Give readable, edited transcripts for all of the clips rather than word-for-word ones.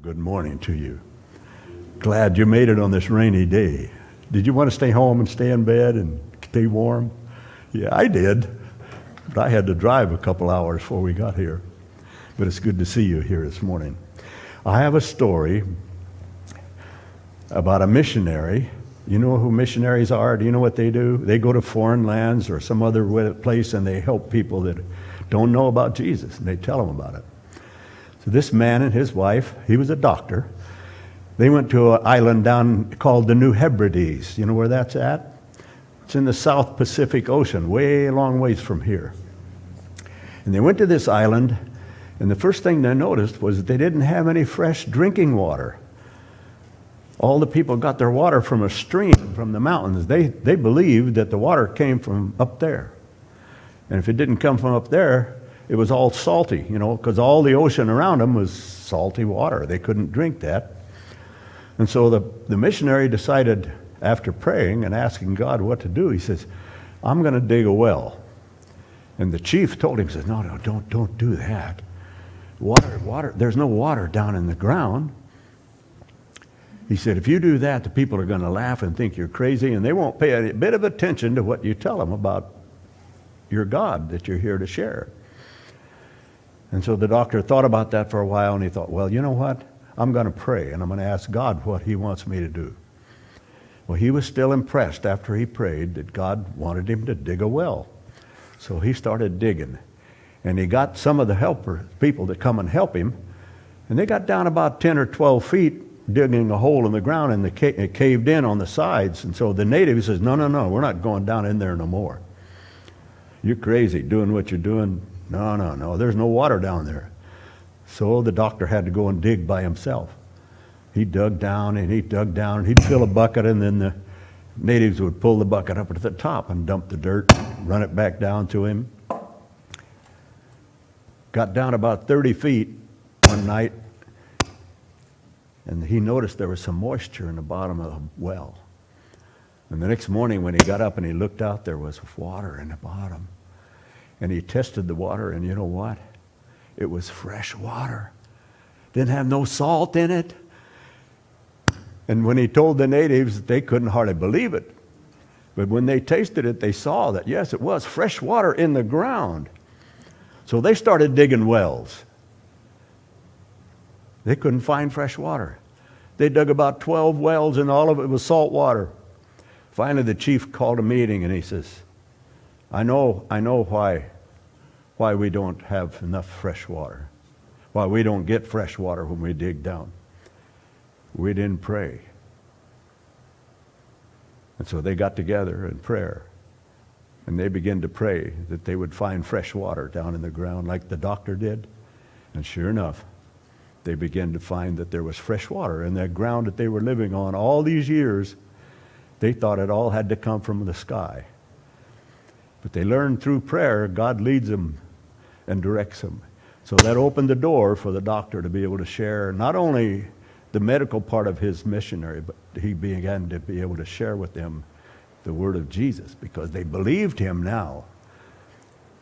Good morning to you. Glad you made it on this rainy day. Did you want to stay home and stay in bed and stay warm? Yeah, I did. But I had to drive a couple hours before we got here. But it's good to see you here this morning. I have a story about a missionary. You know who missionaries are? Do you know what they do? They go to foreign lands or some other place and they help people that don't know about Jesus, and they tell them about it. So this man and his wife, he was a doctor. They went to an island down called the New Hebrides. You know where that's at? It's in the South Pacific Ocean, way a long ways from here. And they went to this island, and the first thing they noticed was that they didn't have any fresh drinking water. All the people got their water from a stream from the mountains. They believed that the water came from up there. And if it didn't come from up there, it was all salty, because all the ocean around them was salty water. They couldn't drink that. And so the missionary decided, after praying and asking God what to do, he says, I'm going to dig a well. And the chief told him, says, no, don't do that. Water, there's no water down in the ground. He said, if you do that, the people are going to laugh and think you're crazy, and they won't pay a bit of attention to what you tell them about your God that you're here to share. And so the doctor thought about that for a while, and he thought, well, you know what? I'm going to pray, and I'm going to ask God what he wants me to do. Well, he was still impressed after he prayed that God wanted him to dig a well. So he started digging, and he got some of the people to come and help him, and they got down about 10 or 12 feet digging a hole in the ground, and it caved in on the sides. And so the native says, no, we're not going down in there no more. You're crazy doing what you're doing. No, there's no water down there. So the doctor had to go and dig by himself. He dug down and he dug down, and he'd fill a bucket, and then the natives would pull the bucket up to the top and dump the dirt, run it back down to him. Got down about 30 feet one night, and he noticed there was some moisture in the bottom of the well. And the next morning when he got up and he looked out, there was water in the bottom. And he tested the water, and you know what? It was fresh water. Didn't have no salt in it. And when he told the natives, they couldn't hardly believe it. But when they tasted it, they saw that, yes, it was fresh water in the ground. So they started digging wells. They couldn't find fresh water. They dug about 12 wells, and all of it was salt water. Finally, the chief called a meeting, and he says, I know why we don't have enough fresh water, why we don't get fresh water when we dig down. We didn't pray. And so they got together in prayer, and they began to pray that they would find fresh water down in the ground like the doctor did. And sure enough, they began to find that there was fresh water in that ground that they were living on all these years. They thought it all had to come from the sky. But they learned through prayer, God leads them and directs them. So that opened the door for the doctor to be able to share not only the medical part of his missionary, but he began to be able to share with them the word of Jesus, because they believed him now.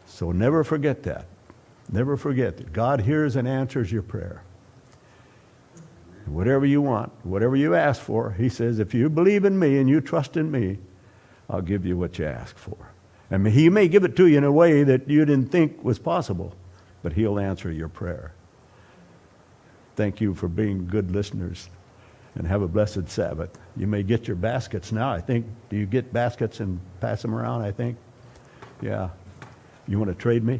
So never forget that. Never forget that God hears and answers your prayer. Whatever you want, whatever you ask for, he says, if you believe in me and you trust in me, I'll give you what you ask for. And he may give it to you in a way that you didn't think was possible, but he'll answer your prayer. Thank you for being good listeners, and have a blessed Sabbath. You may get your baskets now, I think. Do you get baskets and pass them around, I think? Yeah. You want to trade me?